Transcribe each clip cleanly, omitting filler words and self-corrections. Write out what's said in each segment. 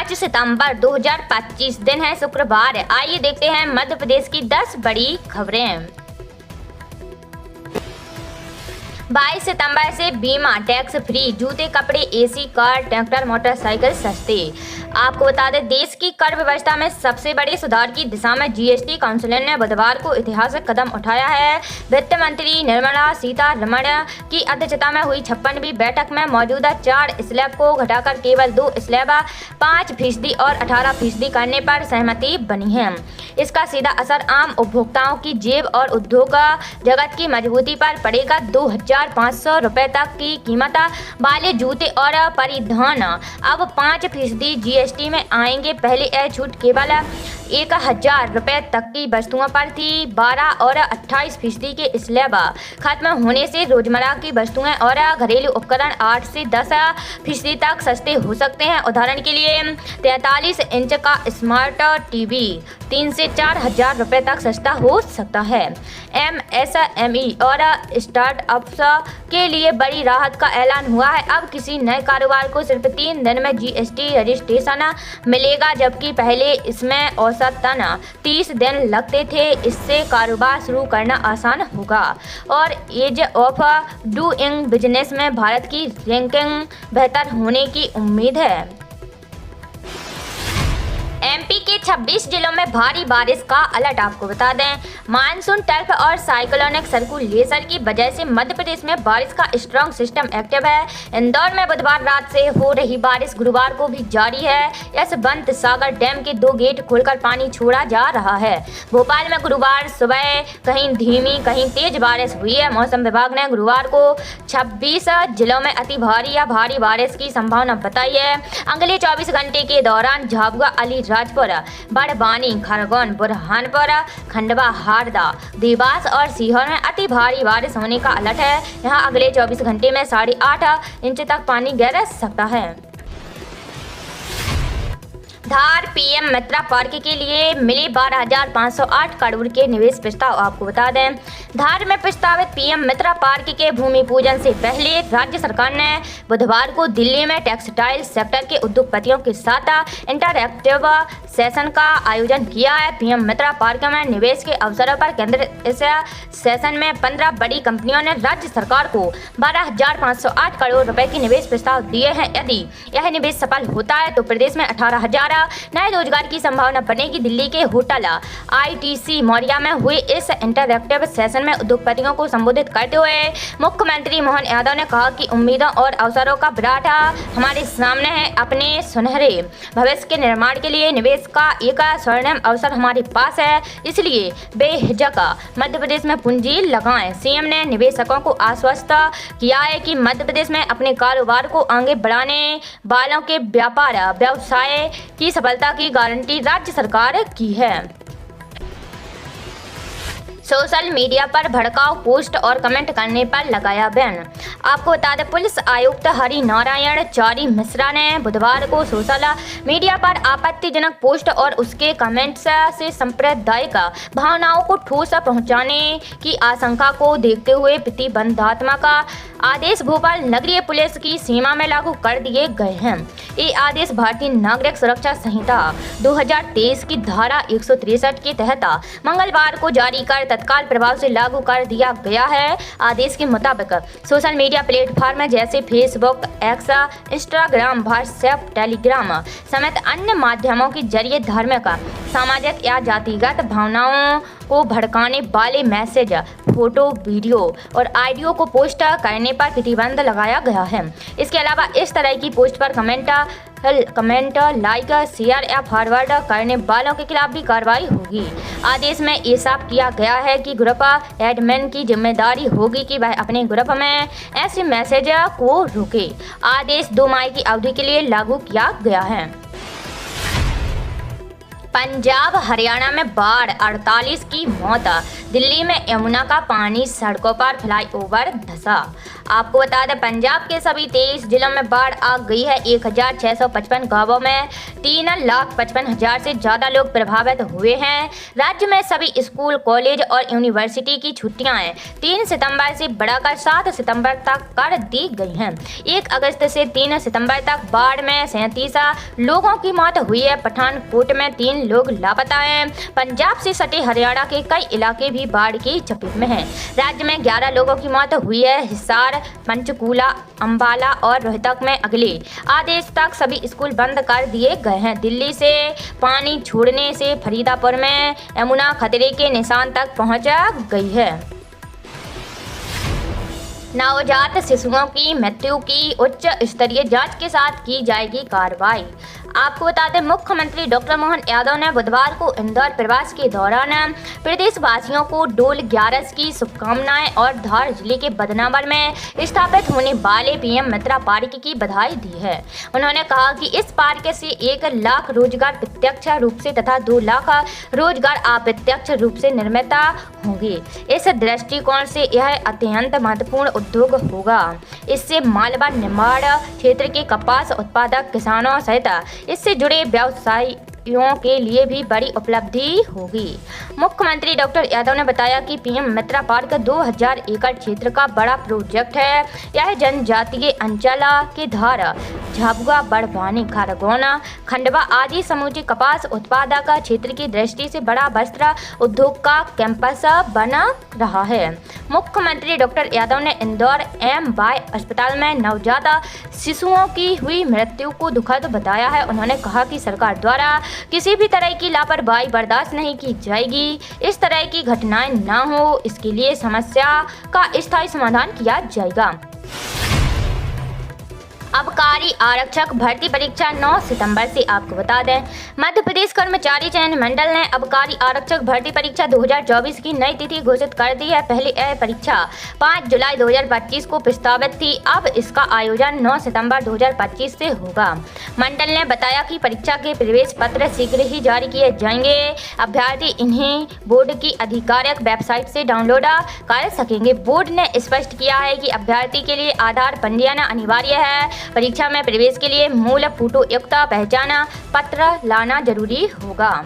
5 सितंबर 2025 दिन है शुक्रवार। आइए देखते हैं मध्य प्रदेश की 10 बड़ी खबरें। 22 सितंबर से बीमा टैक्स फ्री, जूते, कपड़े, एसी, कार, ट्रैक्टर, मोटरसाइकिल सस्ते। आपको बता दें, देश की कर व्यवस्था में सबसे बड़े सुधार की दिशा में जीएसटी काउंसिल ने बुधवार को ऐतिहासिक कदम उठाया है। वित्त मंत्री निर्मला सीतारमण की अध्यक्षता में हुई 56वीं बैठक में मौजूदा 4 स्लैब को घटाकर केवल 2 स्लैब 5% और 18% करने पर सहमति बनी है। इसका सीधा असर आम उपभोक्ताओं की जेब और उद्योग जगत की मजबूती पर पड़ेगा। 2500 रुपए तक की कीमत वाले जूते और परिधान अब 5% जीएसटी में आएंगे। पहले यह छूट केवल 1000 रुपए तक की वस्तुओं पर थी। 12 और 28% के स्लैब खत्म होने से रोजमर्रा की वस्तुएं और घरेलू उपकरण 8 से 10% तक सस्ते हो सकते हैं। उदाहरण के लिए 43 इंच का स्मार्ट टीवी 3 से 4000 रुपए तक सस्ता हो सकता है। एमएसएमई और स्टार्टअप्स के लिए बड़ी राहत का ऐलान हुआ है। अब किसी नए कारोबार को सिर्फ 3 दिन में जीएसटी रजिस्ट्रेशन मिलेगा, जबकि पहले इसमें औसतन 30 दिन लगते थे। इससे कारोबार शुरू करना आसान होगा और ईज ऑफ डूइंग बिजनेस में भारत की रैंकिंग बेहतर होने की उम्मीद है। एमपी के 26 जिलों में भारी बारिश का अलर्ट। आपको बता दें, मानसून टर्फ और साइक्लोनिक सर्कुलेशन की वजह से मध्य प्रदेश में बारिश का स्ट्रॉन्ग सिस्टम एक्टिव है। इंदौर में बुधवार रात से हो रही बारिश गुरुवार को भी जारी है। यशवंत सागर डैम के 2 गेट खोलकर पानी छोड़ा जा रहा है। भोपाल में गुरुवार सुबह कहीं धीमी कहीं तेज बारिश हुई है। मौसम विभाग ने गुरुवार को 26 जिलों में अति भारी या भारी बारिश की संभावना बताई है। अगले 24 घंटे के दौरान झाबुआ, अलीराजपुर, बड़वानी, खरगोन, बुरहानपुर, खंडवा, हारदा, देवास और सीहोर में अति भारी बारिश होने का अलर्ट है। यहां अगले 24 घंटे में 8.5 इंच तक पानी गिर सकता है। धार पीएम मित्रा पार्क के लिए मिले 12,508 करोड़ के निवेश प्रस्ताव। आपको बता दें, धार में प्रस्तावित पीएम मित्रा पार्क के भूमि पूजन से पहले राज्य सरकार ने बुधवार को दिल्ली में टेक्सटाइल सेक्टर के उद्योगपतियों के साथ इंटरैक्टिव सेशन का आयोजन किया है। पीएम मित्रा पार्क में निवेश के अवसरों पर केंद्रित इस सेशन में 15 बड़ी कंपनियों ने राज्य सरकार को 12,508 करोड़ रुपए के निवेश प्रस्ताव दिए हैं। यदि यह निवेश सफल होता है तो प्रदेश में 18,000 नए रोजगार की संभावना बनेगी। दिल्ली के होटल आईटीसी मौर्या में हुए इस इंटरैक्टिव सेशन में उद्योगपतियों को संबोधित करते हुए मुख्यमंत्री मोहन यादव ने कहा कि उम्मीदों और अवसरों का विराट हमारे सामने है। अपने सुनहरे भविष्य के निर्माण के लिए निवेश का एक स्वर्णिम अवसर हमारे पास है, इसलिए बेहिचक मध्य प्रदेश में पूंजी लगाएं। सीएम ने निवेशकों को आश्वस्त किया है कि मध्य प्रदेश में अपने कारोबार को आगे बढ़ाने वालों के व्यापार व्यवसाय की सफलता की गारंटी राज्य सरकार की है। सोशल मीडिया पर भड़काऊ पोस्ट और कमेंट करने पर लगाया बैन। आपको बता दें, पुलिस आयुक्त हरिनारायण चारी मिश्रा ने बुधवार को सोशल मीडिया पर आपत्तिजनक पोस्ट और उसके कमेंट्स से सांप्रदायिक भावनाओं को ठोस पहुंचाने की आशंका को देखते हुए प्रतिबंधात्मक आदेश भोपाल नगरीय पुलिस की सीमा में लागू कर दिए गए हैं। ये आदेश भारतीय नागरिक सुरक्षा संहिता 2023 की धारा 163 के तहत मंगलवार को जारी कर तत्काल प्रभाव से लागू कर दिया गया है। आदेश के मुताबिक सोशल मीडिया प्लेटफॉर्म जैसे Facebook, x, Instagram, WhatsApp, Telegram समेत अन्य माध्यमों के जरिए धार्मिक, सामाजिक या जातिगत भावनाओं को भड़काने वाले मैसेज, फोटो, वीडियो और ऑडियो को पोस्ट करने पर प्रतिबंध लगाया गया है। इसके अलावा इस तरह की पोस्ट पर कमेंट, लाइक, शेयर या फॉरवर्ड करने वालों के खिलाफ भी कार्रवाई होगी। आदेश में ये साफ किया गया है कि ग्रुप एडमिन की जिम्मेदारी होगी कि वह अपने ग्रुप में ऐसे मैसेज को रोके। आदेश 2 मई की अवधि के लिए लागू किया गया है। पंजाब हरियाणा में बाढ़, 48 की मौत। दिल्ली में यमुना का पानी सड़कों पर फ्लाईओवर धंसा। आपको बता दें पंजाब के सभी 23 जिलों में बाढ़ आ गई है। 1655 गांवों में 3,55,000 से ज्यादा लोग प्रभावित हुए हैं। राज्य में सभी स्कूल, कॉलेज और यूनिवर्सिटी की छुट्टियां 3 सितंबर से बढ़ाकर 7 सितंबर तक कर दी गई हैं। 1 अगस्त से 3 सितंबर तक बाढ़ में 37 लोगों की मौत हुई है। पठानकोट में 3 लोग लापता हैं। पंजाब से सटे हरियाणा के कई इलाके भी बाढ़ की चपेट में हैं। राज्य में 11 लोगों की मौत हुई है। हिसार, पंचकूला, अंबाला और रोहतक में अगले आदेश तक सभी स्कूल बंद कर दिए गए हैं। दिल्ली से पानी छोड़ने से फरीदापुर में यमुना खतरे के निशान तक पहुंच गई है। नवजात शिशुओं की मृत्यु की उच्च स्तरीय जांच के साथ की जाएगी कार्रवाई। आपको बता दें मुख्यमंत्री डॉक्टर मोहन यादव ने बुधवार को इंदौर प्रवास के दौरान प्रदेशवासियों को डोल 11 की शुभकामनाएं और धार जिले के बदनावर में स्थापित होने वाले पीएम मित्रा पार्क की बधाई दी है। उन्होंने कहा कि इस पार्क से 1 लाख रोजगार प्रत्यक्ष रूप से तथा 2 लाख रोजगार अप्रत्यक्ष रूप से निर्मित होंगे। इस दृष्टिकोण से यह अत्यंत महत्वपूर्ण उद्योग होगा। इससे मालवा निर्माण क्षेत्र के कपास उत्पादक किसानों सहित इससे जुड़े व्यवसायियों के लिए भी बड़ी उपलब्धि होगी। मुख्यमंत्री डॉक्टर यादव ने बताया कि पीएम मित्रा पार्क 2000 एकड़ क्षेत्र का बड़ा प्रोजेक्ट है। यह जनजातीय अंचल के धार, झाबुआ, बड़वानी, खरगोना, खंडवा आदि समूचे कपास उत्पादक क्षेत्र की दृष्टि से बड़ा वस्त्र उद्योग का कैंपस बना रहा है। मुख्यमंत्री डॉक्टर यादव ने इंदौर एमवाई अस्पताल में नवजात शिशुओं की हुई मृत्यु को दुखद बताया है। उन्होंने कहा कि सरकार द्वारा किसी भी तरह की लापरवाही बर्दाश्त नहीं की जाएगी। इस तरह की घटनाएं न हो, इसके लिए समस्या का स्थायी समाधान किया जाएगा। अबकारी आरक्षक भर्ती परीक्षा 9 सितंबर से। आपको बता दें मध्य प्रदेश कर्मचारी चयन मंडल ने अबकारी आरक्षक भर्ती परीक्षा 2024 की नई तिथि घोषित कर दी है। पहले यह परीक्षा 5 जुलाई 2025 को प्रस्तावित थी। अब इसका आयोजन 9 सितंबर 2025 से होगा। मंडल ने बताया कि परीक्षा के प्रवेश पत्र शीघ्र ही जारी किए जाएंगे। अभ्यर्थी इन्हें बोर्ड की आधिकारिक वेबसाइट से डाउनलोड कर सकेंगे। बोर्ड ने स्पष्ट किया है कि अभ्यर्थी के लिए आधार पंजीयन अनिवार्य है। परीक्षा में प्रवेश के लिए मूल फोटो युक्त पहचान पत्र लाना जरूरी होगा।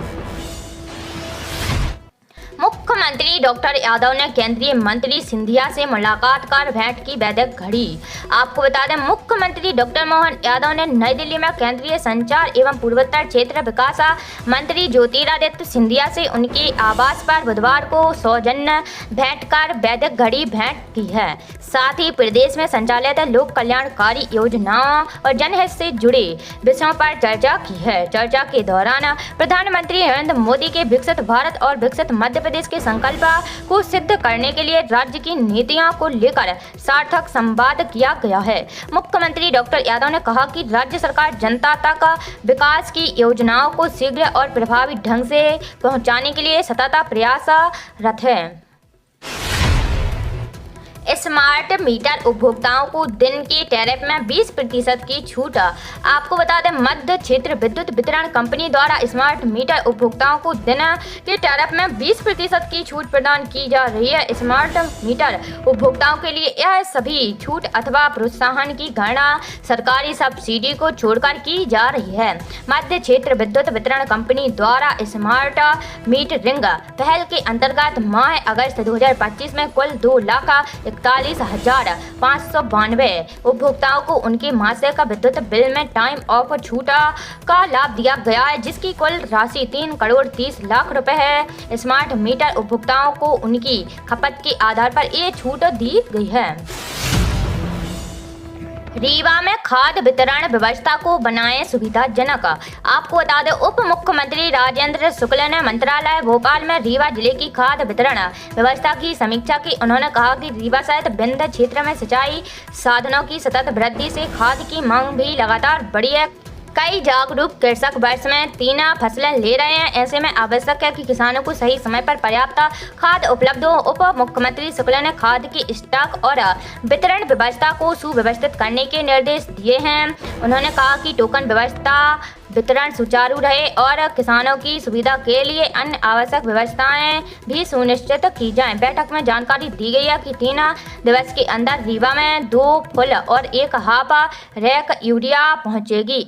मुख्यमंत्री डॉक्टर यादव ने केंद्रीय मंत्री सिंधिया से मुलाकात कर भेंट की वैदिक घड़ी। आपको बता दें मुख्यमंत्री डॉक्टर मोहन यादव ने नई दिल्ली में केंद्रीय संचार एवं पूर्वोत्तर क्षेत्र विकास मंत्री ज्योतिरादित्य सिंधिया से उनके आवास पर बुधवार को सौजन्य भेंट कर वैदिक घड़ी भेंट की है। साथ ही प्रदेश में संचालित लोक कल्याणकारी योजनाओं और जनहित से जुड़े विषयों पर चर्चा की है। चर्चा के दौरान प्रधानमंत्री नरेंद्र मोदी के विकसित भारत और विकसित मध्य प्रदेश के संकल्प को सिद्ध करने के लिए राज्य की नीतियों को लेकर सार्थक संवाद किया गया है। मुख्यमंत्री डॉक्टर यादव ने कहा कि राज्य सरकार जनता तक विकास की योजनाओं को शीघ्र और प्रभावी ढंग से पहुंचाने के लिए सतत प्रयासरत है। स्मार्ट मीटर उपभोक्ताओं को दिन के टैरिफ में 20% की छूट। आपको बता दें मध्य क्षेत्र विद्युत वितरण कंपनी द्वारा स्मार्ट मीटर उपभोक्ताओं को दिन के टैरिफ में 20% की छूट प्रदान की जा रही है। स्मार्ट मीटर उपभोक्ताओं के लिए यह सभी छूट अथवा प्रोत्साहन की गणना सरकारी सब्सिडी को छोड़कर की जा रही है। मध्य क्षेत्र विद्युत वितरण कंपनी द्वारा स्मार्ट मीटरिंग पहल के अंतर्गत माह अगस्त 2025 में कुल 2,41,592 उपभोक्ताओं को उनके मासिक विद्युत बिल में टाइम ऑफ छूट का लाभ दिया गया है, जिसकी कुल राशि 3,30,00,000 रुपए है। स्मार्ट मीटर उपभोक्ताओं को उनकी खपत के आधार पर ये छूट दी गई है। रीवा में खाद्य वितरण व्यवस्था को बनाएं सुविधाजनक। आपको बता दें उप मुख्यमंत्री राजेंद्र शुक्ल ने मंत्रालय भोपाल में रीवा जिले की खाद्य वितरण व्यवस्था की समीक्षा की। उन्होंने कहा कि रीवा सहित विंध्य क्षेत्र में सिंचाई साधनों की सतत वृद्धि से खाद्य की मांग भी लगातार बढ़ी है। कई जागरूक कृषक वर्ष में 3 फसलें ले रहे हैं। ऐसे में आवश्यक है कि किसानों को सही समय पर पर्याप्त खाद उपलब्ध हो। उप मुख्यमंत्री शुक्ला ने खाद की स्टॉक और वितरण व्यवस्था को सुव्यवस्थित करने के निर्देश दिए हैं। उन्होंने कहा कि टोकन व्यवस्था वितरण सुचारू रहे और किसानों की सुविधा के लिए अन्य आवश्यक व्यवस्थाएं भी सुनिश्चित की जाएं। बैठक में जानकारी दी गई है कि 3 दिवस के अंदर रीवा में 2 फुल और 1 हाफ रैक यूरिया पहुंचेगी।